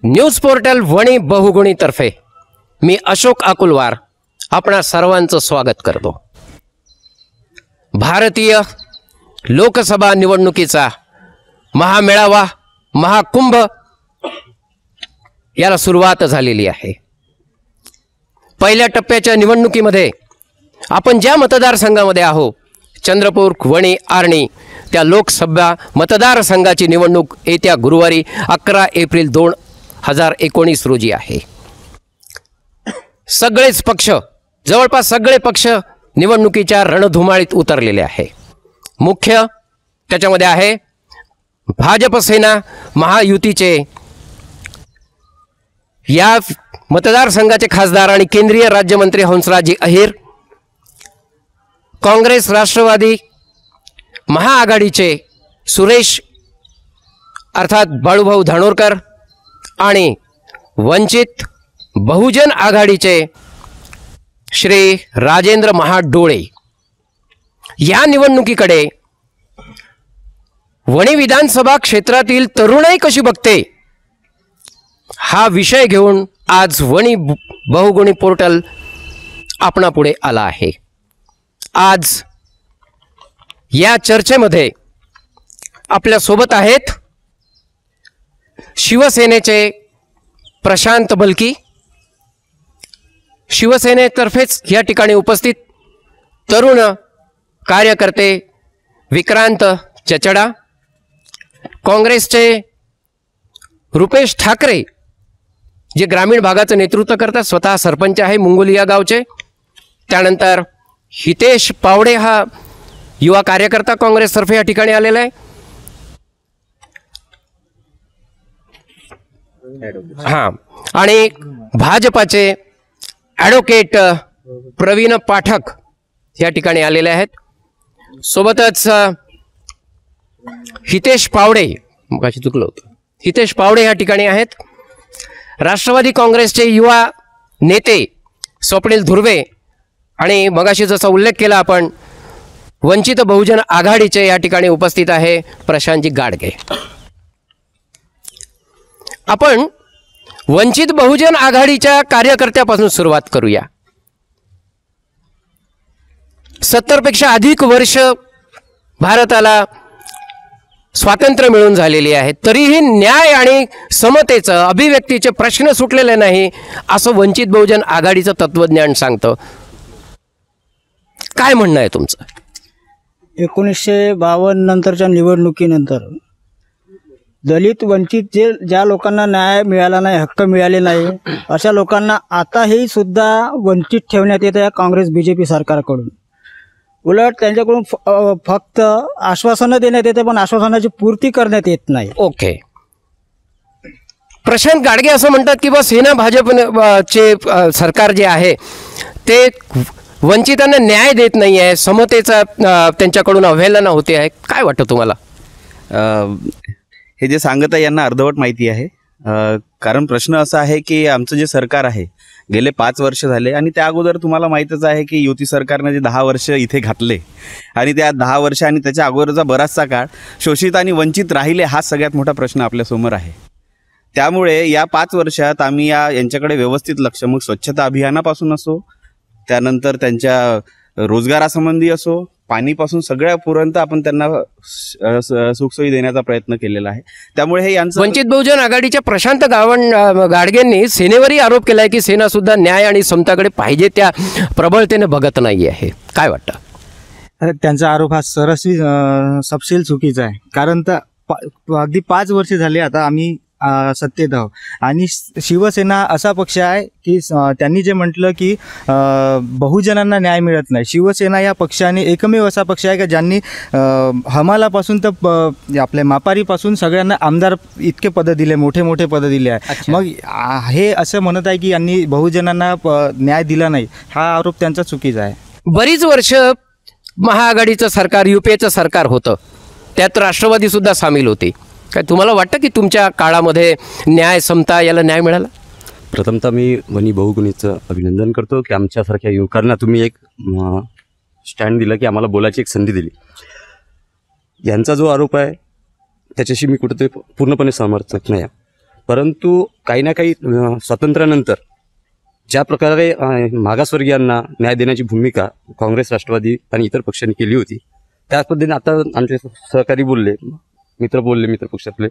News portal Wani बहुगुणी तर्फे मी अशोक अकुलवार आपणा सर्वांचं स्वागत करतो। भारतीय लोकसभा निवडणुकीचा महामेळावा महाकुंभ याला सुरुवात झालेली आहे। पहिल्या टप्प्याच्या निवडणुकीमध्ये आपण ज्या मतदारसंघामध्ये आहोत चंद्रपूर वणी आर्णी त्या लोकसभा मतदारसंघाची निवडणूक येत्या गुरुवारी 11 एप्रिल 2019 रोजी आहे। सगळेच पक्ष जवळपास सगळे पक्ष निवडणुकीच्या रणधुमाळीत उतरलेले आहे। मुख्य त्याच्यामध्ये आहे भाजप सेना महायुतीचे या मतदारसंघाचे खासदार आणि केंद्रीय राज्यमंत्री हंसराज अहिर, काँग्रेस राष्ट्रवादी महाआघाडीचे सुरेश अर्थात बाळूभाऊ धानोरकर आणि वंचित बहुजन आघाडीचे श्री राजेंद्र महाडोळे या निवडणुकीकडे वणी विधानसभा क्षेत्रातील तरुणाई कशी बघते हा विषय घेऊन आज वणी बहुगुणी पोर्टल आपणापुढे आला आहे। आज या चर्चेमध्ये आपल्या सोबत आहेत शिवसेनेचे प्रशांत बलकी, शिवसेनेतर्फेच या ठिकाणी उपस्थित तरुण कार्यकर्ते विक्रांत चचडा, काँग्रेसचे रुपेश ठाकरे जे ग्रामीण भागाचं नेतृत्व करतात, स्वतः सरपंच आहे मुंगोली या गावचे। त्यानंतर हितेश पावडे हा युवा कार्यकर्ता काँग्रेसतर्फे या ठिकाणी आलेला आहे। हां, आणि भाजपाचे ॲडव्होकेट प्रवीण पाठक या ठिकाणी आलेले आहेत। सोबतच हितेश पावडे, मगाशी चुकलं होतं, हितेश पावडे या ठिकाणी आहेत। राष्ट्रवादी काँग्रेसचे युवा नेते स्वप्नील धुर्वे आणि मगाशी जसा उल्लेख केला आपण वंचित बहुजन आघाडीचे या ठिकाणी उपस्थित आहे प्रशांतजी गाडगे। आपण वंचित बहुजन आघाडीच्या कार्यकर्त्यापासून सुरुवात करूया। 70 पेक्षा अधिक वर्ष भारताला स्वातंत्र्य मिळून झालेली आहे, तरीही न्याय आणि समतेचं अभिव्यक्तीचे प्रश्न सुटलेले नाही असं वंचित बहुजन आघाडीचं तत्वज्ञान सांगतं। काय म्हणणं आहे तुमचं? 1952 नंतरच्या निवडणुकीनंतर दलित वंचित ज्या लोकांना न्याय मिळाला नाही, हक्क मिळाले नाही, अशा लोकांना आताही सुद्धा वंचित ठेवण्यात येतं या काँग्रेस बीजेपी सरकारकडून। उलट त्यांच्याकडून फक्त आश्वासनं देण्यात येते, पण आश्वासनाची पूर्ती करण्यात येत नाही। ओके, प्रशांत गाडगे असं म्हणतात की बस सेना भाजपचे सरकार जे आहे ते वंचितांना न्याय देत नाही आहे, समतेचा त्यांच्याकडून अवहेलना होते आहे। काय वाटतं तुम्हाला? हे जे सांगत आहे यांना अर्धवट माहिती आहे। कारण प्रश्न असा आहे की आमचं जे सरकार आहे गेले 5 वर्ष झाले आणि त्या अगोदर तुम्हाला माहीतच आहे की युती सरकारने जे 10 वर्ष इथे घातले आणि त्या 10 वर्ष आणि त्याच्या अगोदरचा बराचसा काळ शोषित आणि वंचित राहिले हा सगळ्यात मोठा प्रश्न आपल्यासमोर आहे। त्यामुळे या 5 वर्षात आम्ही यांच्याकडे व्यवस्थित लक्ष, मग स्वच्छता अभियानापासून असो, त्यानंतर त्यांच्या रोजगारासंबंधी असो, पाणीपासून सगळ्यापर्यंत आपण त्यांना सुखसोयी देण्याचा प्रयत्न केलेला आहे। त्यामुळे हे यांचं वंचित बहुजन आघाडीच्या प्रशांत गाडगेंनी सेनेवरही आरोप केलाय की सेना सुद्धा न्याय आणि समताकडे पाहिजे त्या प्रबळतेने बघत नाही आहे। काय वाटतं? त्यांचा आरोप हा सरसवी सपशेल चुकीचा आहे। कारण अगदी 5 वर्ष झाले आता आम्ही सत्तेत आहोत आणि शिवसेना असा पक्ष आहे की त्यांनी जे म्हटलं की बहुजनांना न्याय मिळत नाही, शिवसेना या पक्षाने एकमेव असा पक्ष आहे की ज्यांनी हमालापासून तर आपल्या मापारीपासून सगळ्यांना आमदार इतके पद दिले, मोठे मोठे पद दिले आहे। मग हे असं म्हणत आहे की यांनी बहुजनांना न्याय दिला नाही, हा आरोप त्यांचा चुकीचा आहे। बरीच वर्ष महाआघाडीचं सरकार युपीएचं सरकार होतं, त्यात राष्ट्रवादी सुद्धा सामील होती। काय तुम्हाला वाटतं की तुमच्या काळामध्ये न्याय समता याला न्याय मिळाला? प्रथमतः मी वणी बहुगुणीचं अभिनंदन करतो की आमच्यासारख्या युवकांना तुम्ही एक स्टँड दिलं की आम्हाला बोलायची एक संधी दिली। यांचा जो आरोप आहे त्याच्याशी मी कुठेतरी पूर्णपणे समर्थक नाही आहे। परंतु काही ना काही स्वातंत्र्यानंतर ज्या प्रकारे मागासवर्गीयांना न्याय देण्याची भूमिका काँग्रेस, राष्ट्रवादी आणि इतर पक्षांनी केली होती, त्याच पद्धतीने आता आमचे सहकारी बोलले, मित्र पक्षातले,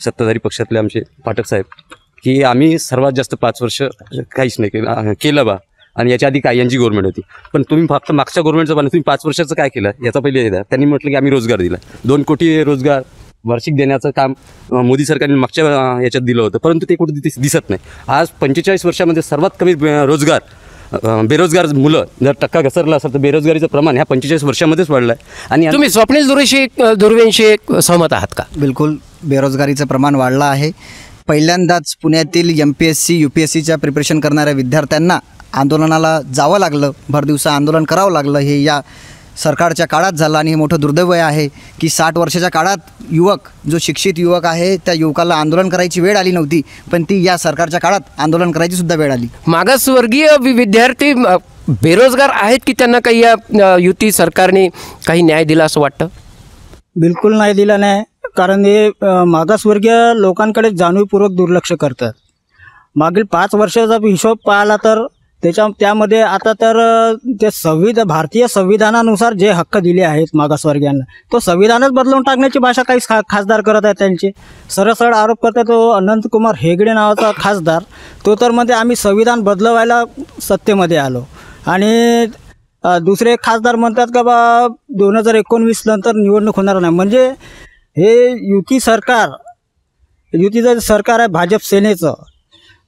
सत्ताधारी पक्षातले आमचे पाठक साहेब, की आम्ही सर्वात जास्त 5 वर्ष काहीच नाही केलं बा, आणि याच्या आधी काय यांची गव्हर्नमेंट होती, पण तुम्ही फक्त मागच्या गव्हर्नमेंटचं पाहिलं, तुम्ही 5 वर्षाचं काय केलं याचा पहिले त्यांनी म्हटलं की आम्ही रोजगार दिला, 2 कोटी रोजगार वार्षिक देण्याचं काम मोदी सरकारने मागच्या याच्यात दिलं होतं, परंतु ते कुठे दिसत नाही. आज 45 वर्षामध्ये सर्वात कमी बेरोजगार मुलं जर टक्का घसरला असेल तर बेरोजगारीचं प्रमाण ह्या 45 वर्षामध्येच वाढलं आहे. आणि तुम्ही स्वप्नील दुर्वेंशी सहमत आहात का? बिलकुल, बेरोजगारीचं प्रमाण वाढलं आहे. पहिल्यांदाच पुण्यातील MPSC UPSCच्या प्रिपरेशन करणाऱ्या विद्यार्थ्यांना आंदोलनाला जावं लागलं, भरदिवसा आंदोलन करावं लागलं. हे या सरकारच्या काळात झालं आणि हे मोठं दुर्दैव आहे की 60 वर्षाच्या काळात जो शिक्षित युवक आहे त्या युवकाला आंदोलन करायची वेळ आली नव्हती, पण ती या सरकारच्या काळात आंदोलन करायची सुद्धा वेळ आली. मागासवर्गीय विद्यार्थी बेरोजगार आहेत की त्यांना काही या युती सरकारने काही न्याय दिला असं वाटतं? बिलकुल नाही दिला नाही, कारण हे मागासवर्गीय लोकांकडे जाणीवपूर्वक दुर्लक्ष करतात. मागील 5 वर्षाचा हिशोब पाहिला तर त्यामध्ये आता तर ते भारतीय संविधानानुसार जे हक्क दिले आहेत मागासवर्गीयांना, तो संविधानच बदलवून टाकण्याची भाषा काही खासदार करत आहेत. त्यांचे सरळ आरोप करतात. तो अनंतकुमार हेगडे नावाचा खासदार, तो तर मध्ये आम्ही संविधान बदलवायला सत्तेमध्ये आलो, आणि दुसरे खासदार म्हणतात का बा 2019 नंतर निवडणूक होणार नाही. म्हणजे हे युतीचं सरकार आहे भाजप सेनेचं,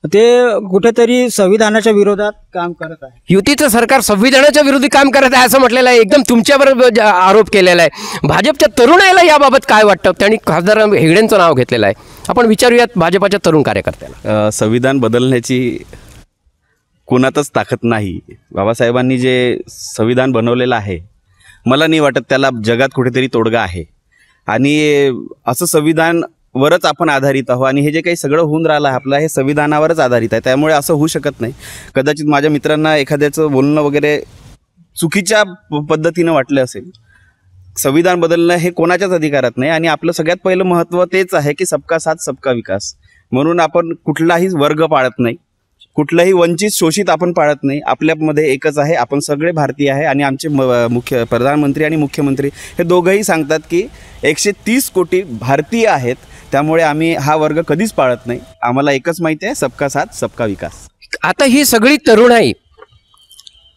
ते कुठेतरी संविधानाच्या विरोधात काम करत आहे. युतीचं सरकार संविधानाच्या विरोधी काम करत आहे असं म्हटलेलं आहे, एकदम तुमच्यावर आरोप केलेला आहे. भाजपच्या तरुणाईला याबाबत काय वाटतं? त्यांनी खासदार हेगडेंचं नाव घेतलेलं आहे. आपण विचारूयात भाजपाच्या तरुण कार्यकर्त्याला. संविधान बदलण्याची कोणातच ताकद नाही. बाबासाहेबांनी जे संविधान बनवलेलं आहे, मला नाही वाटत त्याला जगात कुठेतरी तोडगा आहे, आणि असं संविधान वरच आपण आधारित आहोत, आणि हे जे काही सगळं होऊन राहिलं आहे आपलं हे संविधानावरच आधारित आहे. त्यामुळे असं होऊ शकत नाही. कदाचित माझ्या मित्रांना एखाद्याचं बोलणं वगैरे चुकीच्या पद्धतीनं वाटलं असेल. संविधान बदलणं हे कोणाच्याच अधिकारात नाही, आणि आपलं सगळ्यात पहिलं महत्त्व तेच आहे की सबका साथ सबका विकास. म्हणून आपण कुठलाही वर्ग पाळत नाही, कुठलाही वंचित शोषित आपण पाळत नाही. आपल्यामध्ये एकच आहे, आपण सगळे भारतीय आहे. आणि आमचे प्रधानमंत्री आणि मुख्यमंत्री हे दोघंही सांगतात की 130 कोटी भारतीय आहेत, त्यामुळे आम्ही हा वर्ग कधीच पाळत नाही. आम्हाला एकच माहिती आहे, सबका साथ सबका विकास. आता ही सगळी तरुणाई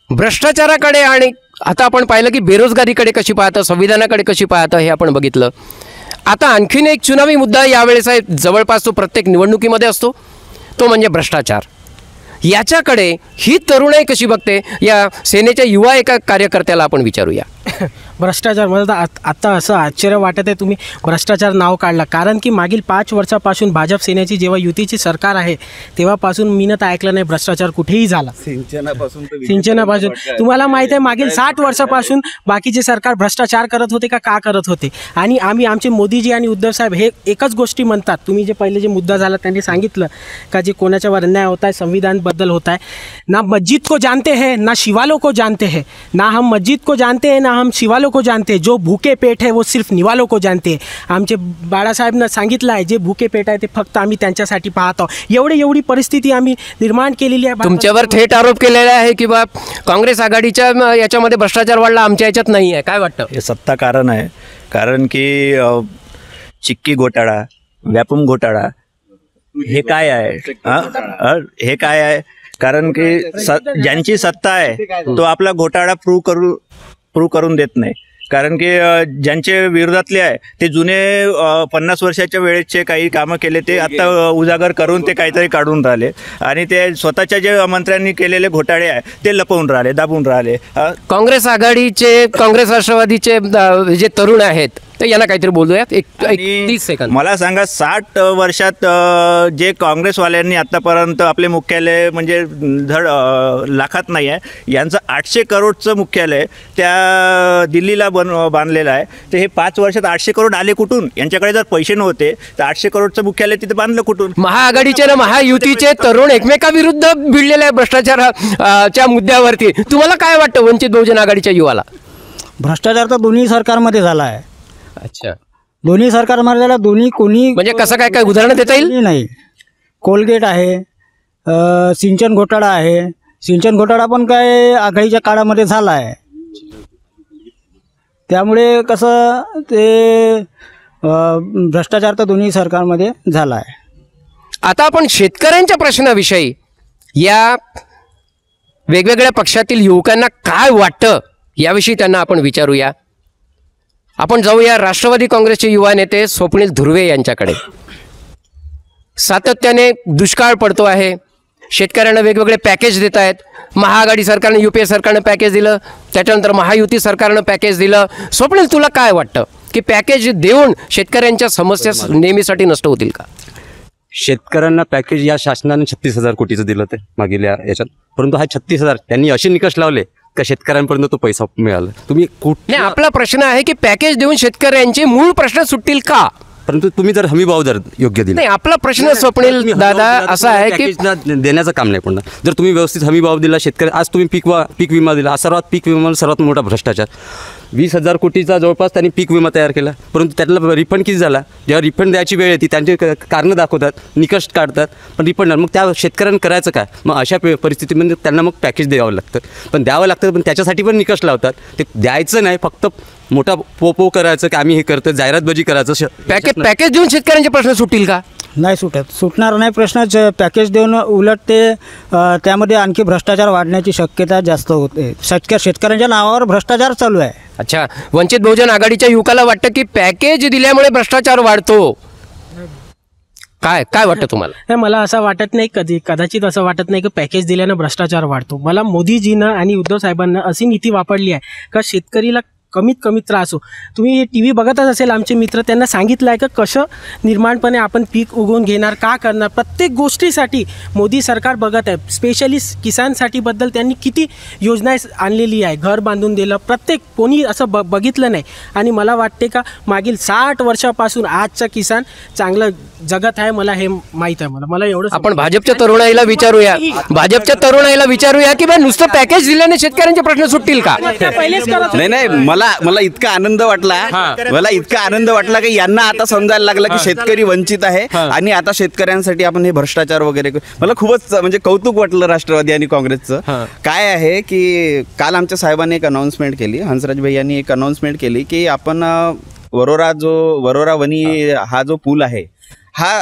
भ्रष्टाचाराकडे, आणि आता आपण पाहिलं की बेरोजगारीकडे कशी पाहतं, संविधानाकडे कशी पाहतं हे आपण बघितलं. आता आणखीन एक चुनावी मुद्दा यावेळेस आहे, जवळपास तो प्रत्येक निवडणुकीमध्ये असतो, तो म्हणजे भ्रष्टाचार. याच्याकडे ही तरुणाई कशी बघते, या सेनेच्या युवा एका कार्यकर्त्याला आपण विचारूया. भ्रष्टाचार, मला तर आत्ता असं आश्चर्य वाटत आहे तुम्ही भ्रष्टाचार नाव काढला, कारण की मागील 5 वर्षापासून भाजप सेनेची जेव्हा युतीची सरकार आहे तेव्हापासून मी तर ऐकलं नाही भ्रष्टाचार कुठेही झाला. सिंचनापासून तुम्हाला माहीत आहे मागील 60 वर्षापासून बाकीचे सरकार भ्रष्टाचार करत होते का करत होते. आणि आमचे मोदीजी आणि उद्धव साहेब हे एकच गोष्टी म्हणतात. तुम्ही जे पहिले जे मुद्दा झाला त्यांनी सांगितलं का जे कोणाच्यावर अन्याय होता है, संविधान बदल होता है, ना मस्जिद को जानते हैं ना शिवालों को जानते हैं, ना हम मस्जिद को जानते हैं ना हम शिवालों को जानते हैं, जो भूखे पेट है वो सिर्फ निवालों को जानते हैं. आमचे बाळासाहेबनं सांगितलं आहे जे भूखे पेट आहे ते फक्त आम्ही त्यांच्यासाठी पाहतो. एवढी परिस्थिती आम्ही निर्माण केलेली आहे. तुमच्यावर थेट आरोप केलेला आहे की बा काँग्रेस आघाडीच्या याच्यामध्ये भ्रष्टाचार वाढला, आमच्या याच्यात नाही आहे. काय वाटतं? हे सत्ता कारण आहे, कारण की चिक्की घोटाळा, व्यापम घोटाळा हे काय आहे, हे काय आहे, कारण की ज्यांची सत्ता आहे तो आपला घोटाळा प्रूव्ह करून देत नाही. कारण की ज्यांचे विरोधातले आहे ते जुने 50 वर्षाच्या वेळेचे काही कामं केले ते आता उजागर करून ते काहीतरी काढून राहिले, आणि ते स्वतःच्या जे मंत्र्यांनी केलेले घोटाळे आहे ते लपवून राहिले, दाबून राहिले. काँग्रेस आघाडीचे, काँग्रेस राष्ट्रवादीचे जे तरुण आहेत तर यांना काहीतरी बोलूयात. 30 सेकंद. मला सांगा 60 वर्षात जे काँग्रेसवाल्यांनी आतापर्यंत आपले मुख्यालय म्हणजे धड लाखात नाही आहे, यांचं 800 करोडचं मुख्यालय त्या दिल्लीला बांधलेलं आहे. तर हे 5 वर्षात 800 करोड आले कुठून? यांच्याकडे जर पैसे नव्हते तर 800 करोडचं मुख्यालय तिथे बांधलं कुठून? महाआघाडीचे ना महायुतीचे तरुण एकमेकाविरुद्ध भिडलेले आहे भ्रष्टाचाराच्या मुद्द्यावरती. तुम्हाला काय वाटतं वंचित बहुजन आघाडीच्या युवाला? भ्रष्टाचार तर दोन्ही सरकारमध्ये झाला आहे. अच्छा. दोन्ही सरकारमध्ये दोन्ही कोणी म्हणजे कसं काय काय उदाहरण देता येईल? कोणी नाही. कोलगेट आहे, सिंचन घोटाळा आहे. सिंचन घोटाळा पण काय आघाडीच्या काळामध्ये झाला आहे. त्यामुळे कसं ते भ्रष्टाचार तर दोन्ही सरकारमध्ये झाला आहे. आता आपण शेतकऱ्यांच्या प्रश्नाविषयी या वेगवेगळ्या पक्षातील युवकांना काय वाटतं याविषयी त्यांना आपण विचारूया. आपण जाऊया राष्ट्रवादी काँग्रेसचे युवा नेते स्वप्नील धुर्वे यांच्याकडे. सातत्याने दुष्काळ पडतो आहे, शेतकऱ्यांना वेगवेगळे पॅकेज देत आहेत. महाआघाडी सरकारने UPA सरकारनं पॅकेज दिलं, त्याच्यानंतर महायुती सरकारनं पॅकेज दिलं. स्वप्नील, तुला काय वाटतं की पॅकेज देऊन शेतकऱ्यांच्या समस्या नेहमीसाठी नष्ट होतील का? शेतकऱ्यांना पॅकेज या शासनाने 36,000 कोटीचं दिलं ते मागील याच्यात, परंतु हा 36,000 त्यांनी असे निकष लावले का शेतकऱ्यांपर्यंत तो पैसा मिळाला. तुम्ही नाही, आपला प्रश्न आहे की पॅकेज देऊन शेतकऱ्यांचे मूळ प्रश्न सुटतील का? परंतु तुम्ही जर हमी भाव जर योग्य दिला, नाही, आपला प्रश्न स्वप्नील दादा असा आहे की देण्याचं काम नाही. पण जर तुम्ही व्यवस्थित हमी भाव दिला शेतकरी, आज तुम्ही पीक विमा दिला, हा पीक विमा सर्वात मोठा भ्रष्टाचार. 20,000 कोटीचा जवळपास त्यांनी पीक विमा तयार केला, परंतु त्यातला रिफंड किती झाला? जेव्हा रिफंड द्यायची वेळ येते त्यांचे कारणं दाखवतात, निकष काढतात, पण रिफंड मग त्या शेतकऱ्यांना करायचं काय? मग अशा परिस्थितीमध्ये त्यांना मग पॅकेज द्यावं लागतं. पण द्यावं लागतं, पण त्याच्यासाठी पण निकष लावतात. ते द्यायचं नाही, फक्त मोठा पो करायचं की आम्ही हे करतो, जाहिरातबाजी करायचं. पॅकेज देऊन शेतकऱ्यांचे प्रश्न सुटतील का? नाही सुटणार नाही प्रश्न. पॅकेज देऊन उलट ते त्यामध्ये आणखी भ्रष्टाचार वाढण्याची शक्यता जास्त होते. शेतकऱ्यांच्या नावावर भ्रष्टाचार चालू आहे. अच्छा, वंचित बहुजन आघाडीच्या युवकाला वाटतं की पॅकेज दिल्यामुळे भ्रष्टाचार वाढतो. काय वाटतं तुम्हाला? नाही, मला असं वाटत नाही, कदाचित असं वाटत नाही की पॅकेज दिल्यानं भ्रष्टाचार वाढतो. मला मोदीजीनं आणि उद्धव साहेबांना अशी नीती वापरली आहे का शेतकरीला कमीत त्रास हो. तुम्ही TV बघतच असेल, आमचे मित्र त्यांना सांगितलं आहे का कसं निर्माणपणे आपण पीक उगवून घेणार, का करणार. प्रत्येक गोष्टीसाठी मोदी सरकार बघत आहे. स्पेशली किसानसाठी बद्दल त्यांनी किती योजना आणलेली आहे, घर बांधून दिलं, प्रत्येक कोणी असं बघितलं नाही. आणि मला वाटते का मागील 60 वर्षापासून आजचा किसान चांगलं जगत आहे. मला हे माहीत आहे. मला एवढं. आपण भाजपच्या तरुणाईला विचारूया की बा नुसतं पॅकेज दिल्याने शेतकऱ्यांचे प्रश्न सुटतील का? पहिलेच करत नाही, मला इतका आनंद वाटला की यांना आता समजायला लागलं की शेतकरी वंचित आहे आणि आता शेतकऱ्यांसाठी आपण हे भ्रष्टाचार वगैरे. मला खूपच म्हणजे कौतुक वाटलं राष्ट्रवादी आणि काँग्रेसचं. काय आहे की काल आमच्या साहेबांनी एक अनाऊन्समेंट केली, हंसराज भैयांनी एक अनाऊन्समेंट केली की आपण वरोरा वनी हा जो पूल आहे हा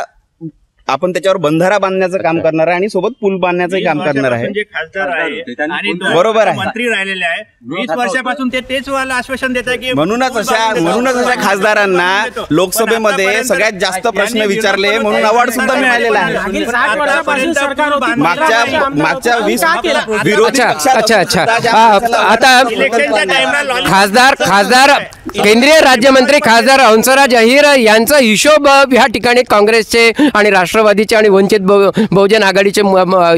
आपण त्याच्यावर बंधारा बांधण्याचं काम करणार आहे आणि सोबत पूल बांधण्याचं काम करणार आहे. बरोबर आहे, मंत्री राहिलेले आहे 20 वर्षापासून तेच आश्वासन देत आहे की म्हणूनच अशा खासदारांना लोकसभेमध्ये सगळ्यात जास्त प्रश्न विचारले म्हणून अवॉर्ड सुद्धा मिळालेला आहे. मागच्या 20 विरोधी आता खासदार केंद्रीय राज्यमंत्री खासदार हंसराज अहिर यांचा हिशोब ह्या ठिकाणी काँग्रेसचे आणि राष्ट्रवादीचे आणि वंचित बहुजन आघाडीचे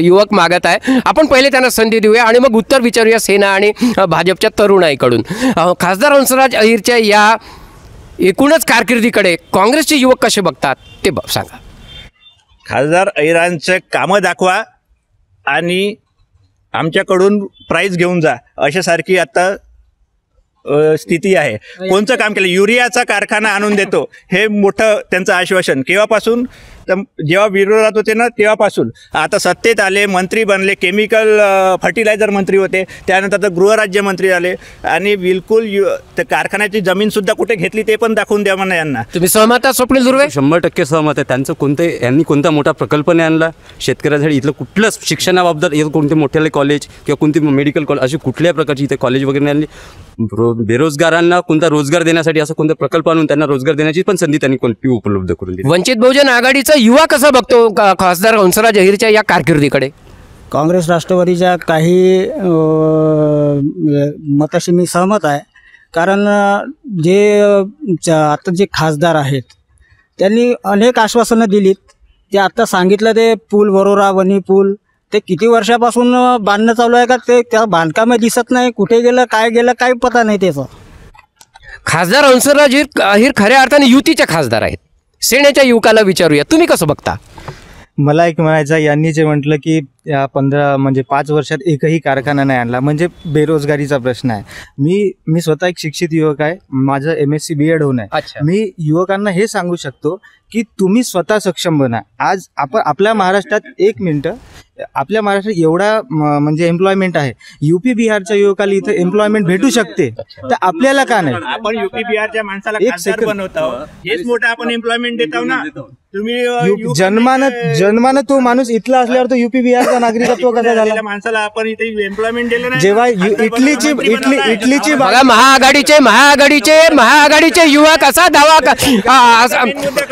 युवक मागत आहे. आपण पहिले त्यांना संधी देऊया आणि मग उत्तर विचारूया सेना आणि भाजपच्या तरुणाईकडून. खासदार हंसराज अहिरच्या या एकूणच कारकिर्दीकडे काँग्रेसचे युवक कसे बघतात ते सांगा. खासदार अहिरांचं कामं दाखवा आणि आमच्याकडून प्राईज घेऊन जा अशासारखी आता स्थिती आहे. कोणतं काम केलं? युरियाचा कारखाना आणून देतो हे मोठं त्यांचं आश्वासन. केव्हापासून? जेव्हा विरोधात होते ना तेव्हापासून. आता सत्तेत आले, मंत्री बनले, केमिकल फर्टिलायझर मंत्री होते, त्यानंतर तर गृहराज्यमंत्री आले आणि बिलकुल त्या कारखान्याची जमीन सुद्धा कुठे घेतली ते पण दाखवून द्या म्हणा यांना. तुम्ही सहमत आहात स्वप्नील धुर्वे? 100% सहमत आहे. त्यांचं यांनी कोणता मोठा प्रकल्प नाही आणला शेतकऱ्यासाठी. इथलं कुठलंच शिक्षणाबाबत कोणते मोठे कॉलेज किंवा कोणती मेडिकल कॉलेज अशी कुठल्याही प्रकारची इथे कॉलेज वगैरे नाही आणली. बेरोजगारांना कोणता रोजगार देण्यासाठी असं कोणता प्रकल्प आणून त्यांना रोजगार देण्याची पण संधी त्यांनी कोणती उपलब्ध करून दिली. वंचित बहुजन आघाडीचा युवा कसा बघतो खासदार हंसराज अहिरच्या या कारकिर्दीकडे? काँग्रेस राष्ट्रवादीच्या काही मताशी मी सहमत आहे. कारण आता जे खासदार आहेत त्यांनी अनेक आश्वासनं दिलीत. ते आता सांगितलं ते पूल वरोरा वनी पूल ते किती वर्षापासून बांधणं चालू आहे का ते त्या बांधकाम दिसत नाही. कुठे गेलं काय गेलं काही पता नाही त्याचं. खासदार हंसराज अहिर खऱ्या अर्थाने युतीचे खासदार आहेत. सेनेच्या युवकाला विचारूया, तुम्ही कसं बघता? मला एक म्हणायचं, यांनी जे म्हटलं की या 5 वर्षात एकही कारखाना नाही आणला, म्हणजे बेरोजगारीचा प्रश्न आहे. मी स्वतः एक शिक्षित युवक आहे, माझं MSc BEd होऊन आहे. मी युवकांना हे सांगू शकतो की तुम्ही स्वतः सक्षम बना. आज आपण आपल्या महाराष्ट्रात, एक मिनिटं, आपल्या महाराष्ट्रात एवढा म्हणजे एम्प्लॉयमेंट आहे. UP बिहारच्या युवकाला इथं एम्प्लॉयमेंट भेटू शकते, तर आपल्याला का नाही? आपण UP बिहारच्या माणसाला एक खासदार सेकंड. बनवतो, हेच मोठं आपण एम्प्लॉयमेंट देतो ना. तुम्ही जन्मानं तो माणूस इथला असल्यावर तो UP बिहारचा नागरिकत्व कसा झाला? माणसाला आपण इथे एम्प्लॉयमेंट दिलं नाही. जेव्हा इटलीची बघा, महाआघाडीचे युवक असा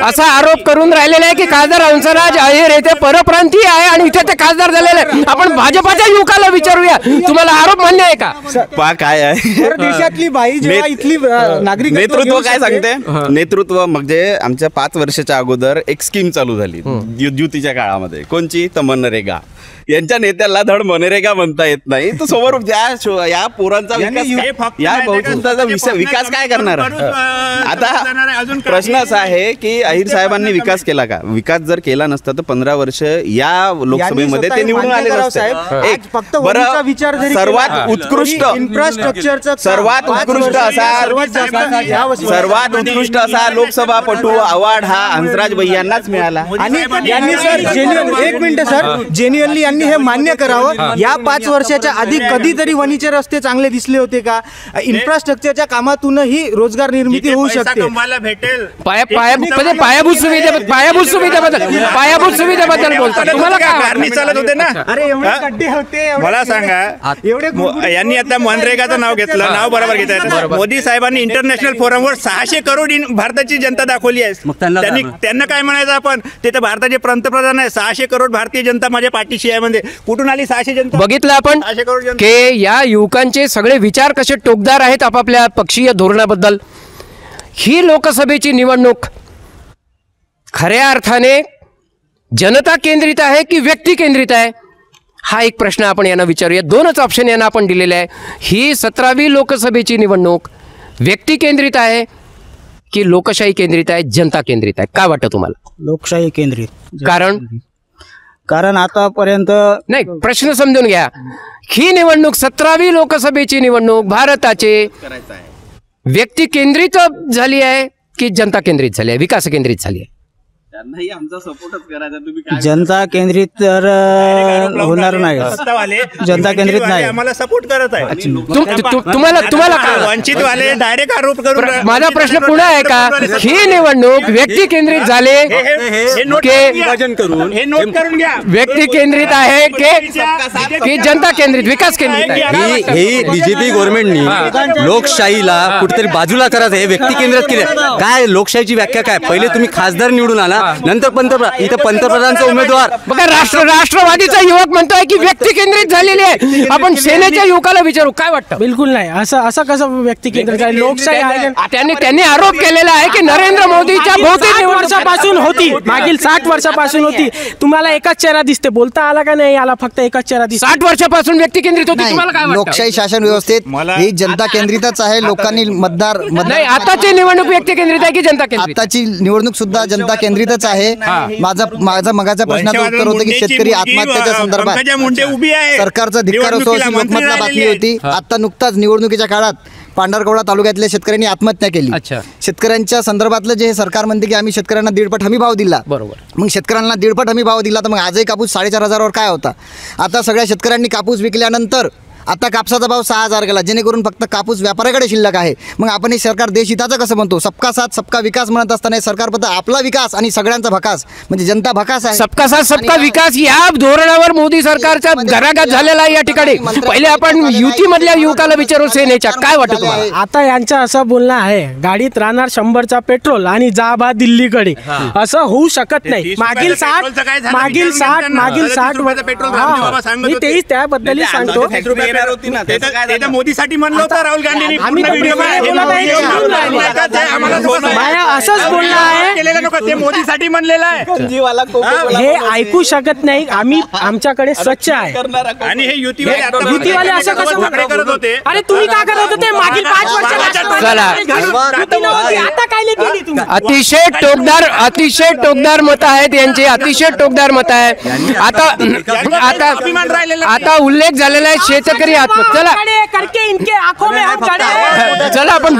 असा आरोप करून राहिलेला आहे की खासदार हंसराज अहिर येथे परप्रांतीय आहे आणि इथे ते खासदार झालेले आहे. आपण भाजपाच्या युवकाला विचारूया, तुम्हाला आरोप मान्य आहे का? पा काय आहे परदेशातली बाई जेव्हा इथली नागरिक नेतृत्व काय सांगते? नेतृत्व म्हणजे आमच्या 5 वर्षाच्या अगोदर एक स्कीम चालू झाली युतीच्या काळामध्ये. कोणची? तर मनरेगा. यांच्या नेत्याला धड मनरेगा म्हणता येत नाही, तर समोर या पोरांचा विकास काय करणार? आता प्रश्न असा आहे की अहिर साहेबांनी विकास केला का? विकास जर केला नसता तर 15 वर्ष या लोकसभेमध्ये ते निवडून आले नसते. सर्वात उत्कृष्ट असा लोकसभापटू अवॉर्ड हा हंसराज भैयांनाच मिळाला. आणि यांनी सर एक मिनिट सर, जेन्युअनली यांनी हे मान्य करावं, या 5 वर्षाच्या आधी कधीतरी वणीचे रस्ते चांगले दिसले होते का? इन्फ्रास्ट्रक्चरच्या कामातूनही रोजगार निर्मिती होऊ शकते. भेटेल पायाभूत सुविधेबद्दल बोलतात, तुम्हाला काय चालत होते ना? अरे एवढे खड्डे होते, मला सांगा, यांनी आता मनरेगाचं नाव घेतलं, नाव बरोबर घेत आहेत. मोदी साहेबांनी इंटरनॅशनल फोरमवर 600 करोड भारताची जनता दाखवली आहे. त्यांना काय म्हणायचं आपण? ते तर भारताचे पंतप्रधान आहे. 600 करोड भारतीय जनता माझ्या पाठीशी आहे. म्हणजे कुठून आली 600 जनता? बघितलं आपण की या युवकांचे सगळे विचार कसे टोकदार आहेत आपापल्या पक्षीय धोरणाबद्दल. ही लोकसभेची निवडणूक खऱ्या अर्थाने जनता केंद्रित आहे की व्यक्ती केंद्रित आहे, हा एक प्रश्न आपण यांना विचारूया. 2च ऑप्शन यांना आपण दिलेले आहे. ही 17वी लोकसभेची निवडणूक व्यक्ती केंद्रित आहे की लोकशाही केंद्रित आहे, जनता केंद्रित आहे? काय वाटतं तुम्हाला? लोकशाही केंद्रित. कारण आतापर्यंत नाही, प्रश्न समजून घ्या. ही निवडणूक 17वी लोकसभेची निवडणूक भारताचे व्यक्ती केंद्रित झाली आहे की जनता केंद्रित झाली आहे, विकास केंद्रित झाली आहे? जनता केंद्रित तर होणार नाही, जनता केंद्रित नाही. आम्हाला सपोर्ट करत आहे. तुम्हाला वंचित वाले डायरेक्ट आरोप करून. माझा प्रश्न पुन्हा आहे का, ही निवडणूक व्यक्ती केंद्रित झाले व्यक्ती केंद्रित आहे की जनता केंद्रित, विकास केंद्रित आहे? ही बीजेपी गव्हर्नमेंटनी लोकशाहीला कुठेतरी बाजूला करायचं, हे व्यक्ती केंद्रित केले. काय लोकशाहीची व्याख्या काय? पहिले तुम्ही खासदार निवडून आला, नंतर इथं पंतप्रधानचा उमेदवार. बघा, राष्ट्रवादीचा युवक म्हणतोय की व्यक्ती केंद्रित झालेली आहे. आपण सेनेच्या युवकाला विचारू, काय वाटतं? बिलकुल नाही. असं कसं व्यक्ती केंद्रित आहे? लोकशाही आहे. त्यांनी आरोप केलेला आहे की नरेंद्र मोदीच्या बहुतेक वर्षापासून होती, मागील 60 वर्षापासून होती. तुम्हाला एकच चेहरा दिसते, बोलता आला का नाही आला, फक्त एकच चेहरा दिसते. 60 वर्षापासून व्यक्ती केंद्रित होती. तुम्हाला काय वाटतं? लोकशाही शासन व्यवस्थेत ही जनता केंद्रितच आहे. लोकांनी मतदार नाही, आताची निवडणूक व्यक्ती केंद्रित आहे की जनता केंद्रित? आताची निवडणूक सुद्धा जनता केंद्रितच आहे. माझा मगाच्या प्रश्नाचं उत्तर होतं की शेतकरी आत्महत्येच्या संदर्भात सरकारचा धिक्कार असो अशी लोकमतला बातमी होती. आता नुकताच निवडणुकीच्या काळात पांढरकवडा तालुक्यातल्या शेतकऱ्यांनी आत्महत्या केली. शेतकऱ्यांच्या संदर्भातलं जे सरकार म्हणते की आम्ही शेतकऱ्यांना 1.5 हमी भाव दिला, बरोबर. मग शेतकऱ्यांना 1.5 हमी भाव दिला, तर मग आजही कापूस 4,500 काय होता? आता सगळ्या शेतकऱ्यांनी कापूस विकल्यानंतर आता कापसाचा भाव 6,000 गेला, जेणेकरून फक्त कापूस व्यापाऱ्याकडे शिल्लक आहे. मग आपण हे सरकार देशहिताचं कसं म्हणतो? सबका साथ सबका विकास म्हणत असताना सरकार फक्त आपला विकास आणि सगळ्यांचा भकास, म्हणजे जनता भकास आहे. सबका साथ सबका विकास या धोरणावर मोदी सरकारचा घराघात झालेला आहे या ठिकाणी. पहिले आपण युतीमधल्या युवकाला विचारू, सेनेच्या, काय वाटतं तुम्हाला? आता यांचं असं बोलणं आहे, गाडीत राहणार 100चा पेट्रोल आणि जा बा दिल्लीकडे, असं होऊ शकत नाही. मागील 60 मी तेच त्याबद्दल सांगतो. मोदीसाठी म्हणलं होतं राहुल गांधींनी. असंच बोलणं आहे, ते मोदीसाठी म्हणलेलं आहे. हे ऐकू शकत नाही. आम्ही आमच्याकडे स्वच्छ आहे आणि हे युतीवाले असं कसं करत होते? अरे तुम्ही काय करत होते मागील 5 वर्षात? चला आता काय केली तुम्ही? अतिशय टोकदार मत आहेत यांची, अतिशय टोकदार मत आहे. आता उल्लेख झालेला आहे शेतकरी आत्महत्या. चला आपण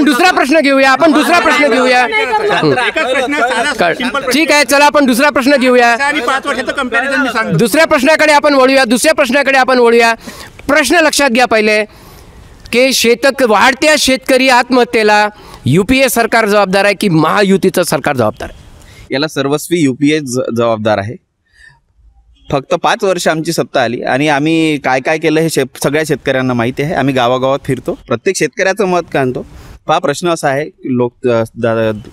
दुसरा प्रश्न घेऊया. ठीक आहे, चला आपण दुसरा प्रश्न घेऊया. दुसऱ्या प्रश्नाकडे आपण वळूया. प्रश्न लक्षात घ्या पहिले की वाढत्या शेतकरी आत्महत्येला युपीए सरकार जबाबदार आहे की महायुतीचं सरकार जबाबदार आहे? याला सर्वस्वी युपीए जबाबदार आहे. फक्त 5 वर्ष आमची सत्ता आली आणि आम्ही काय काय केलं हे सगळ्या शेतकऱ्यांना माहिती आहे. आम्ही गावागावात फिरतो, प्रत्येक शेतकऱ्याचं मत काढतो. प्रश्न असा आहे,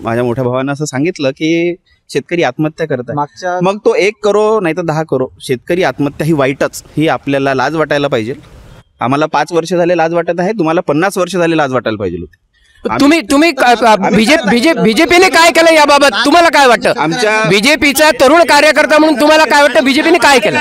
माझ्या मोठ्या भावानं असं सांगितलं की शेतकरी आत्महत्या करतात. मग तो 1 करो नाही तर 10 करो, शेतकरी आत्महत्या ही वाईटच, ही आपल्याला लाज वाटायला पाहिजे. आम्हाला 5 वर्ष झाले लाज वाटत आहे, तुम्हाला 50 वर्ष झाले लाज वाटायला पाहिजे होती. तुम्ही बीजेपीने काय केलं याबाबत तुम्हाला काय वाटतं? बीजेपीचा तरुण कार्यकर्ता म्हणून तुम्हाला काय वाटतं बीजेपीने काय केलं?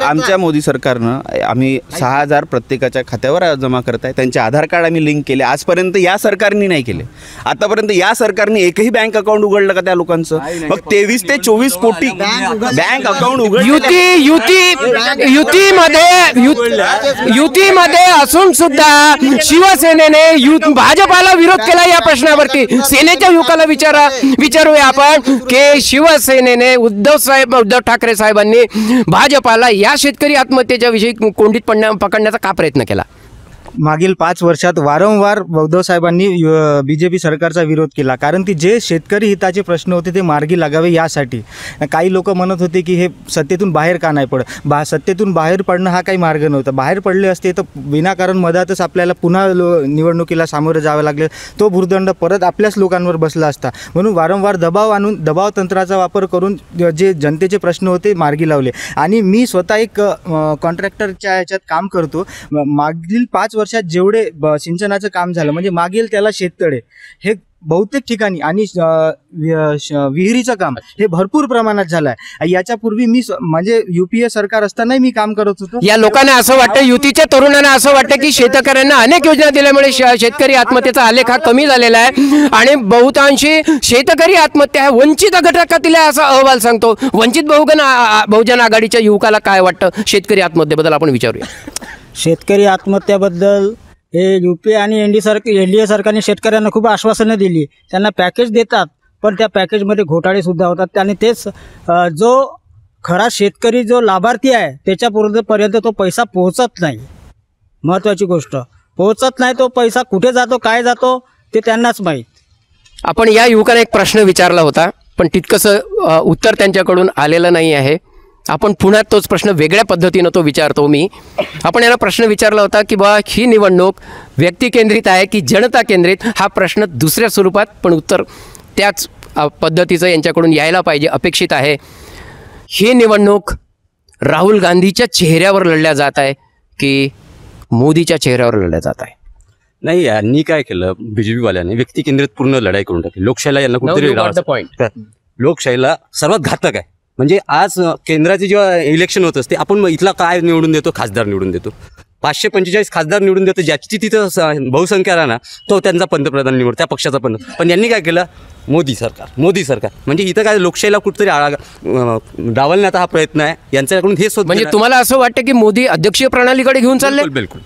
आमच्या मोदी सरकारनं आम्ही 6,000 प्रत्येकाच्या खात्यावर जमा करताय. त्यांचे आधार कार्ड आम्ही लिंक केले. आजपर्यंत या सरकारने नाही केले. आतापर्यंत या सरकारने एकही बँक अकाउंट उघडलं का त्या लोकांचं? मग 23 ते 24 कोटी बँक अकाउंट उघड. युतीमध्ये असून सुद्धा शिवसेनेने भाजपाला विरोध केला या प्रश्नावरती. सेनेच्या युवकाला विचारूया आपण की शिवसेनेने उद्धव ठाकरे साहेबांनी भाजपाला या शेतकरी आत्महत्येच्या विषयी कोंडीत पकडण्याचा का प्रयत्न केला? मागील 5 वर्षात वारंवार उद्धव साहेबांनी बीजेपी सरकारचा विरोध केला, कारण की जे शेतकरी हिताचे प्रश्न होते ते मार्गी लागावे यासाठी. काही लोक म्हणत होते की हे सत्तेतून बाहेर का नाही पडत. सत्तेतून बाहेर पडणं हा काही मार्ग नव्हता. बाहेर पडले असते तर विनाकारण मधातच आपल्याला पुन्हा निवडणुकीला सामोरं जावं लागलं, तो भूर्दंड परत आपल्याच लोकांवर बसला असता. म्हणून वारंवार दबाव तंत्राचा वापर करून जे जनतेचे प्रश्न होते मार्गी लावले. आणि मी स्वतः एक कॉन्ट्रॅक्टरच्या ह्याच्यात काम करतो. मागील 5 वर्षात जेवढे सिंचनाचं काम झालं, म्हणजे मागील त्याला शेततळे हे बहुतेक ठिकाणी आणि विहिरीचं काम हे भरपूर प्रमाणात झालं आहे. याच्यापूर्वी मी म्हणजे युपीए सरकार असतानाही मी काम करत होतो. या लोकांना असं वाटतं, युतीच्या तरुणांना असं वाटतं की शेतकऱ्यांना अनेक योजना दिल्यामुळे शेतकरी आत्महत्येचा आलेख हा कमी झालेला आहे आणि बहुतांशी शेतकरी आत्महत्या वंचित घटकातील असा अहवाल सांगतो. वंचित बहुजन आघाडीच्या युवकाला काय वाटतं शेतकरी आत्महत्येबद्दल आपण विचारूया. शेतकरी आत्महत्याबद्दल हे युपी आणि एनडीए सरकारने शेतकऱ्यांना खूप आश्वासनं दिली. त्यांना पॅकेज देतात, पण त्या पॅकेजमध्ये घोटाळे सुद्धा होतात. आणि तेच जो खरा शेतकरी जो लाभार्थी आहे त्याच्यापर्यंत तो पैसा पोहोचत नाही. महत्त्वाची गोष्ट पोहोचत नाही. तो पैसा कुठे जातो, काय जातो ते त्यांनाच माहीत. आपण या युवकाने एक प्रश्न विचारला होता, पण तितकंसं उत्तर त्यांच्याकडून आलेलं नाही आहे. आपण पुन्हा तोच प्रश्न वेगळ्या पद्धतीनं तो विचारतो मी. आपण यांना प्रश्न विचारला होता की बा ही निवडणूक व्यक्तिकेंद्रित आहे की जनता केंद्रित? हा प्रश्न दुसऱ्या स्वरूपात पण उत्तर त्याच पद्धतीचं यांच्याकडून यायला पाहिजे, अपेक्षित आहे. ही निवडणूक राहुल गांधीच्या चेहऱ्यावर लढल्या जात आहे की मोदीच्या चेहऱ्यावर लढल्या जात आहे? नाही, यांनी काय केलं, बीजेपीवाल्याने व्यक्तिकेंद्रित पूर्ण लढाई करून टाकली. लोकशाहीला यांना कुठेतरी लोकशाहीला सर्वात घातक आहे. म्हणजे आज केंद्राचे जेव्हा इलेक्शन होत असते, आपण इथला काय निवडून देतो? खासदार निवडून देतो. 545 खासदार निवडून देतो. ज्याची तिथं बहुसंख्या राहणार तो त्यांचा पंतप्रधान निवड, त्या पक्षाचा पण यांनी काय केलं? मोदी सरकार. म्हणजे इथं काय लोकशाहीला कुठेतरी डावलण्याचा हा प्रयत्न आहे यांच्याकडून. हे म्हणजे तुम्हाला असं वाटतं की मोदी अध्यक्षीय प्रणालीकडे घेऊन चालले? बिलकुल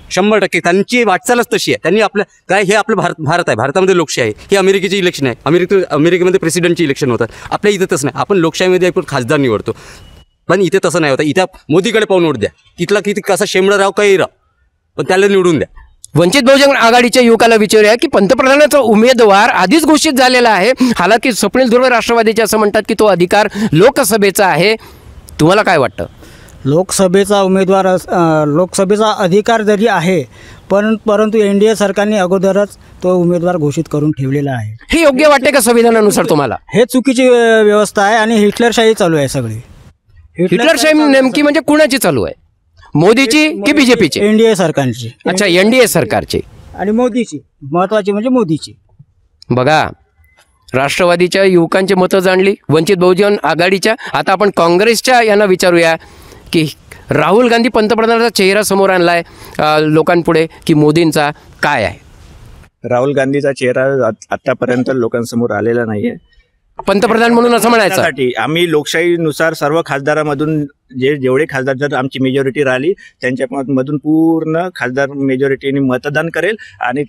100% त्यांची वाटचालच तशी आहे. त्यांनी आपलं काय, हे आपलं भारत आहे, भारतामध्ये लोकशाही आहे. ही अमेरिकेची इलेक्शन आहे. अमेरिकेमध्ये प्रेसिडेंटची इलेक्शन होतात. आपल्या इथं तसं नाही. आपण लोकशाहीमध्ये एकूण खासदार निवडतो, पण इथे तसं नाही होतं. इथं मोदीकडे पाहून वोट द्या. तिथला किती कसा शेमडा राव काही राव, पण त्याला निवडून द्या. वंचित बहुजन आघाडीच्या युवकाला विचारूया की पंतप्रधानाचा उमेदवार आधीच घोषित झालेला आहे. हालाकी स्वप्नील धुर्वे राष्ट्रवादीचे असं म्हणतात की तो अधिकार लोकसभेचा आहे. तुम्हाला काय वाटतं? लोकसभेचा अधिकार जरी आहे, परंतु एनडीए सरकारने अगोदरच तो उमेदवार घोषित करून ठेवलेला आहे. हे योग्य वाटते का संविधानानुसार तुम्हाला? हे चुकीची व्यवस्था आहे आणि हिटलरशाही चालू आहे सगळी. हिटलरशाही नेमकी म्हणजे कुणाची चालू आहे? मोदीची की बीजेपीची? एनडीए सरकारची. अच्छा, एनडीए सरकारची आणि मोदीची. महत्वाची म्हणजे मोदीची. बघा, राष्ट्रवादीच्या युवकांची मतं जाणली, वंचित बहुजन आघाडीच्या. आता आपण काँग्रेसच्या यांना विचारूया की राहुल गांधी पंतप्रधानाचा चेहरा समोर आणलाय लोकांपुढे की मोदींचा काय आहे? राहुल गांधीचा चेहरा आतापर्यंत लोकांसमोर आलेला नाहीये. पंतप्रधान म्हणून असं म्हणायचं. त्यासाठी आम्ही लोकशाहीनुसार सर्व खासदारामधून जेवढे खासदार जर आमची मेजॉरिटी राहिली त्यांच्यामधून पूर्ण खासदार मेजॉरिटीने मतदान करेल आणि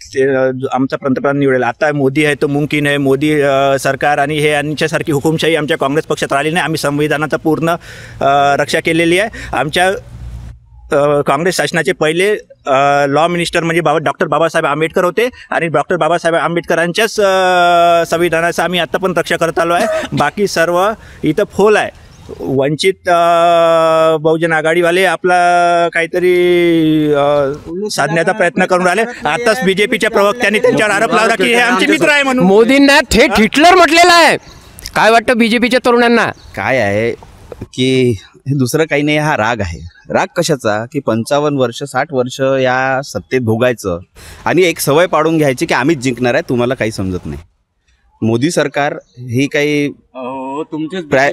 आमचा पंतप्रधान निवडेल. आता मोदी आहे तो मुमकिन आहे. मोदी सरकार आणि हे यांच्यासारखी हुकुमशाही आमच्या काँग्रेस पक्षात राहिली नाही. आम्ही संविधानाचा पूर्ण रक्षा केलेली आहे. आमच्या काँग्रेस शासनाचे पहिले लॉ मिनिस्टर म्हणजे डॉक्टर बाबासाहेब आंबेडकर होते आणि डॉक्टर बाबासाहेब आंबेडकरांच्याच संविधानाचं आम्ही आत्ता पण रक्षा करत आलो आहे. बाकी सर्व इथं फोल आहे. वंचित बहुजन आघाडीवाले आपला काहीतरी साधण्याचा प्रयत्न करून राहिले. आताच बीजेपीच्या प्रवक्त्यांनी त्यांच्यावर आरोप लावला की हे आमचे मित्र आहे म्हणून. मोदींना थेट हिटलर म्हटलेलं आहे. काय वाटतं बीजेपीच्या तरुणांना? काय आहे की हे दुसरं काही नाही, हा राग आहे. राग कशाचा की 55 वर्ष 60 वर्ष या सत्तेत भोगायचं आणि एक सवय पाडून घ्यायची की आम्हीच जिंकणार आहे. तुम्हाला काही समजत नाही. मोदी सरकार ही काही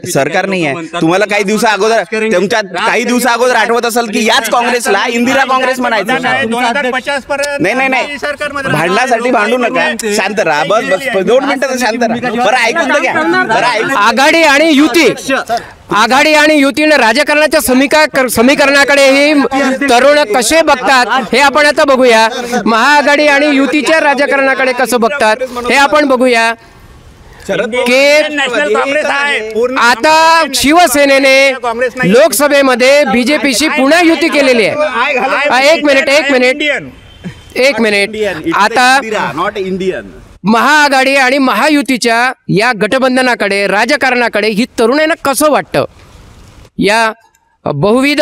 सरकार नाही आहे. तुम्हाला काही दिवसा अगोदर आठवत असेल की याच काँग्रेसला इंदिरा काँग्रेस म्हणायचं. नाही भांडण्यासाठी भांडू नका. शांत राहा. बस 2 मिनिटं शांत राहा. बरं ऐकून तर घ्या. आघाडी आणि युतीने राजकारणाच्या समीकरणाकडे हे तरुण कसे बघतात हे आपण आता बघूया. महाआघाडी आणि युतीच्या राजकारणाकडे कसं बघतात हे आपण बघूया. आता शिवसेनेने लोकसभेमध्ये बीजेपीशी पुन्हा युती केलेली आहे. एक मिनिट. आता नॉट इंडियन महाआघाडी आणि महायुतीच्या या गठबंधनाकडे राजकारणाकडे ही तरुणांना कसं वाटतं? या बहुविध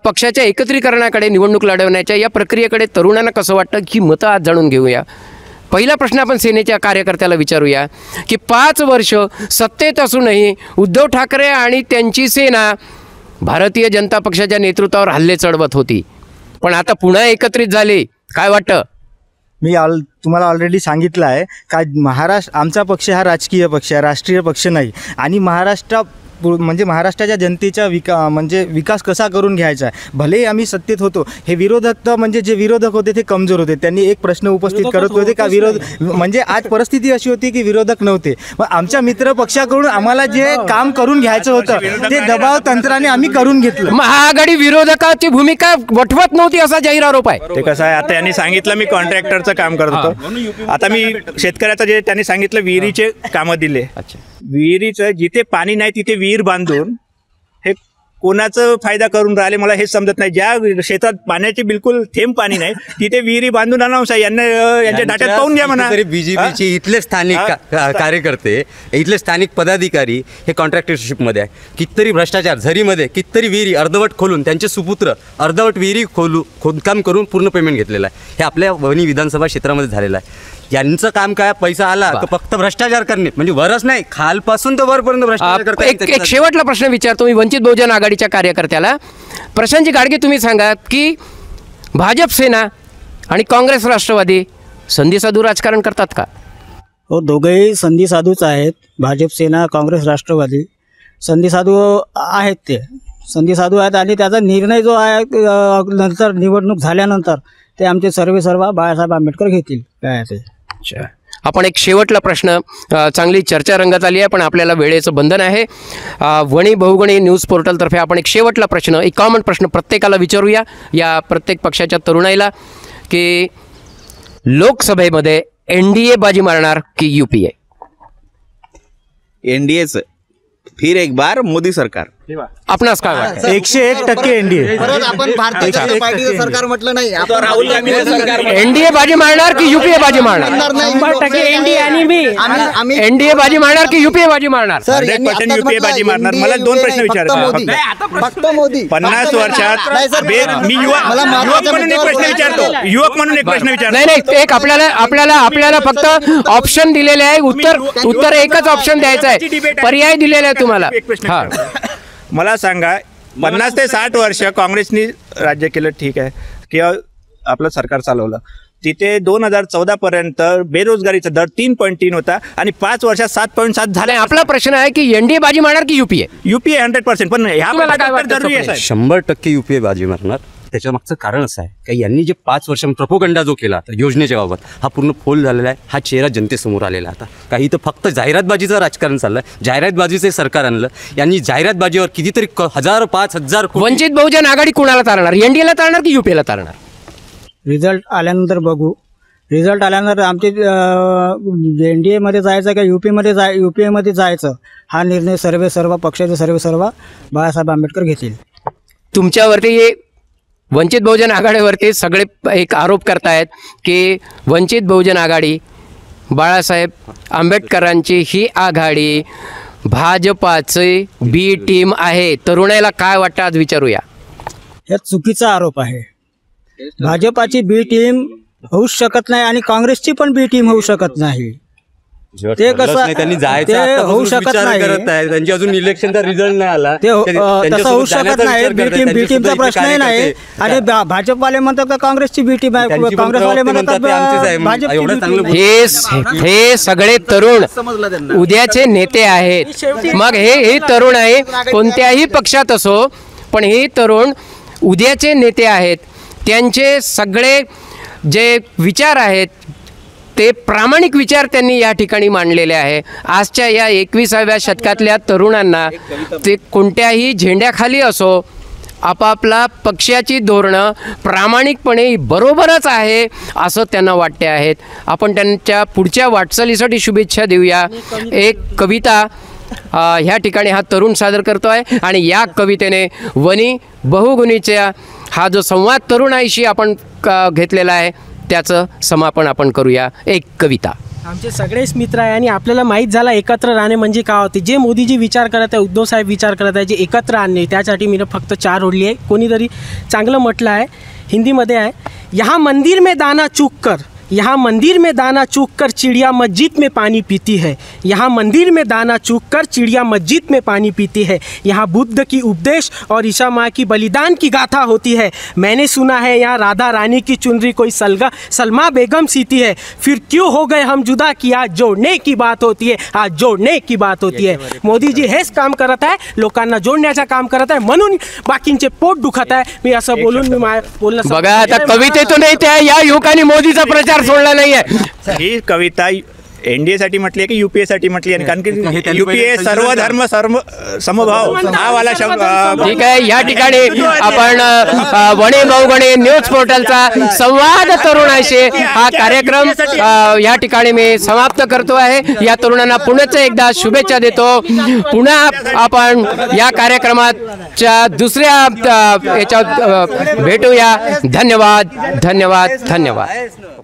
पक्षाच्या एकत्रीकरणाकडे निवडणूक लढवण्याच्या या प्रक्रियेकडे तरुणांना कसं वाटतं ही मतं आज जाणून घेऊया. पहिला प्रश्न आपण सेनेच्या कार्यकर्त्याला विचारूया की 5 वर्ष सत्तेत असूनही उद्धव ठाकरे आणि त्यांची सेना भारतीय जनता पक्षाच्या नेतृत्वावर हल्ले चढवत होती, पण आता पुन्हा एकत्रित झाली. काय वाटतं? मी तुम्हाला ऑलरेडी सांगितलं आहे का आमचा पक्ष हा राजकीय पक्ष आहे, राष्ट्रीय पक्ष नाही. आणि महाराष्ट्राच्या जनतेचा विकास कसा करून घ्यायचा आहे. भलेही आम्ही सत्तेत होतो, हे विरोधक जे विरोधक होते ते कमजोर होते. त्यांनी एक प्रश्न उपस्थित करत होते का आज परिस्थिती अशी होती की विरोधक नव्हते. मग आमच्या मित्र पक्षाकडून आम्हाला जे काम करून घ्यायचं होतं ते दबाव तंत्राने आम्ही करून घेतलं. महाआघाडी विरोधकाची भूमिका वठवत नव्हती असा जाहीर आरोप आहे. ते कसं आहे, आता यांनी सांगितलं मी कॉन्ट्रॅक्टरचं काम करत होतो. आता मी शेतकऱ्याचं जे त्यांनी सांगितलं विहिरीचे कामं दिले. विहिरीचं जिथे पाणी नाही तिथे विहीर बांधून हे कोणाचं फायदा करून राहिले मला हेच समजत नाही. ज्या क्षेत्रात पाण्याचे बिलकुल थेंब पाणी नाही तिथे विहिरी बांधून आणावं साहेब. यांच्या डाट्यात पाहून घ्या म्हणा. बीजेपीचे इथले स्थानिक कार्यकर्ते, इथले स्थानिक पदाधिकारी हे कॉन्ट्रॅक्टरशिपमध्ये आहे. कितीतरी भ्रष्टाचार, झरीमध्ये कितीतरी विहिरी अर्धवट खोलून त्यांचे सुपुत्र अर्धवट विहिरी खोदकाम करून पूर्ण पेमेंट घेतलेलं आहे. हे आपल्या वणी विधानसभा क्षेत्रामध्ये झालेलं आहे. यांचं काम काय, पैसा आला तर फक्त भ्रष्टाचार करणे, म्हणजे वरच नाही खालपासून तर वरपर्यंत भ्रष्टाचार करतात. एक शेवटला प्रश्न विचारतो मी वंचित बहुजन आघाडीच्या कार्यकर्त्याला. प्रशांतजी गाडगे, तुम्ही सांगा की भाजप सेना आणि काँग्रेस राष्ट्रवादी संधिसाधू राजकारण करतात का? हो, दोघेही संधिसाधूच आहेत. भाजप सेना, काँग्रेस राष्ट्रवादी संधिसाधू आहेत. ते संधिसाधू आहेत आणि त्याचा निर्णय जो आहे नंतर निवडणूक झाल्यानंतर ते आमचे सर्व बाळासाहेब आंबेडकर घेतील. काय ते आपण एक शेवटला प्रश्न, चांगली चर्चा रंगत आली आहे पण आपल्याला वेळेचं बंधन आहे. वणी बहुगणी न्यूज पोर्टलतर्फे आपण एक शेवटला प्रश्न, एक कॉमन प्रश्न प्रत्येकाला विचारूया, या प्रत्येक पक्षाच्या तरुणाईला, की लोकसभेमध्ये एनडीए बाजी मारणार की यूपीए? एनडीएच फिर एक बार मोदी सरकार. आपणास काय वाटतं? 101% एनडीए. आपण भारतीय जनता पार्टीचं सरकार म्हटलं नाही, राहुल गांधी एनडीए बाजी मारणार की यूपीए बाजी मारणार? 100% एनडीए आणि मी एनडीए बाजी मारणार की यूपीए बाजी मारणार? 100% यूपीए बाजी मारणार. मला 2 प्रश्न विचारायचे. फक्त मोदी 50 वर्षात मी युवक म्हणून एक प्रश्न विचारतो. नाही, एक आपल्याला फक्त ऑप्शन दिलेले आहे. उत्तर एकच ऑप्शन द्यायचं आहे, पर्याय दिलेले आहे तुम्हाला. हा, मला सांगा, 50 ते 60 वर्ष काँग्रेसनी राज्य केलं, ठीक आहे, किंवा आपलं सरकार चालवलं. तिथे 2014 पर्यंत बेरोजगारीचा दर 3.3 होता आणि 5 वर्षात 7.7 झाले. आणि आपला प्रश्न आहे की एनडीए बाजी मारणार की युपीए? युपीए 100%. पण ह्या तुम्हाला काय वाटतं, जरुरी आहे स्वप्नील? साहेब. 100% युपीए बाजी मारणार. त्याच्या मागचं कारण असं आहे की यांनी जे 5 वर्ष प्रोपोगंडा जो केला योजनेच्या बाबत हा पूर्ण फोल झालेला आहे. हा चेहरा जनतेसमोर आलेला आहे. आता काही तर फक्त जाहिरातबाजीचं राजकारण चाललं आहे. जाहिरातबाजीचे सरकार आणलं. यांनी जाहिरातबाजीवर कितीतरी 1000-5000 वंचित बहुजन आघाडी कुणाला तारणार? एनडीएला तारणार की युपीएला तारणार? रिझल्ट आल्यानंतर बघू. रिझल्ट आल्यानंतर आमचे एनडीए मध्ये जायचं का युपीए मध्ये जायचं हा निर्णय सर्व पक्षाचे सर्व बाळासाहेब आंबेडकर घेतील. तुमच्यावरती वंचित बहुजन आघाडीवरती सगळे एक आरोप करतायत की वंचित बहुजन आघाडी बाळासाहेब आंबेडकरांची ही आघाडी भाजपाची बी टीम आहे. तरुणाईला काय वाटतं आज विचारूया. हे चुकीचा आरोप आहे. भाजपाची बी टीम होऊ शकत नाही आणि काँग्रेसची पण बी टीम होऊ शकत नाही. ते कसं त्यांनी ते जायचं होऊ शकत नाही. त्यांची अजून इलेक्शनचा रिझल्ट नाही आला. ते तसं होऊ शकत नाही. बी टीमचा प्रश्नही नाही. आणि भाजपवाले म्हणतात का काँग्रेसची बी टीम आहे, काँग्रेसवाले म्हणतात भाजपची बी टीम आहे. हे सगळे तरुण उद्याचे नेते आहेत. मग हे तरुण आहे कोणत्याही पक्षात असो, पण हे तरुण उद्याचे नेते आहेत. त्यांचे सगळे जे विचार आहेत ते प्रामाणिक विचार त्यांनी या ठिकाणी मांडलेले आहे. आजच्या या 21व्या शतकातल्या तरुणांना ते कोणत्याही झेंड्याखाली असो आपापला पक्षाची धोरणं प्रामाणिकपणे बरोबरच आहे असं त्यांना वाटते आहेत. आपण त्यांच्या पुढच्या वाटचालीसाठी शुभेच्छा देऊया. एक कविता ह्या ठिकाणी हा तरुण सादर करतो आहे आणि या कवितेने वनी बहुगुणीच्या हा जो संवाद तरुणाईशी आपण घेतलेला आहे त्याचं समापन आपण करूया. एक कविता. आमचे सगळेच मित्र आहे आणि आपल्याला माहीत झाला एकत्र राहणे म्हणजे काय होते. जे मोदीजी विचार करत आहे, उद्धव साहेब विचार करत आहे, जे एकत्र आणणे त्यासाठी मी फक्त 4 ओढली आहे. कोणीतरी चांगलं म्हटलं आहे, हिंदीमध्ये आहे, यहाँ मंदिर में दाना चूक कर, यहाँ मंदिर में दाना चूक कर चिड़िया मस्जिद में पानी पीती है. यहाँ मंदिर में दाना चूक कर चिड़िया मस्जिद में पानी पीती है. यहाँ बुद्ध की उपदेश और ईसा माँ की बलिदान की गाथा होती है. मैंने सुना है यहाँ राधा रानी की चुनरी कोई सलमा बेगम सीती है. फिर क्यों हो गए हम जुदा की आज जोड़ने की बात होती है, आज जोड़ने की बात होती है. मोदीजी हेच काम करत आहे, लोकांना जोडण्याचं काम करत आहे, म्हणून बाकींचे पोट दुखत आहे. मी असं बोलून मी बोलणं बघा आता कवितेतून नाही त्या या युवकांनी मोदीचा प्रचार सोडला नाहीये. ही कविता एनडीए साठी म्हटली आहे की युपीए साठी म्हटली आहे? कारण की युपीए सर्व धर्म समभाव हा वाला शब्द. ठीक आहे. या ठिकाणी आपण वणे बहुगणे न्यूज पोर्टलचा संवाद तरुणाशी हा कार्यक्रम या ठिकाणी मी समाप्त करतो आहे. या तरुणांना पुन्हा एकदा शुभेच्छा देतो. पुन्हा आपण या कार्यक्रमाच्या दुसऱ्या याच्यात भेटूया. धन्यवाद.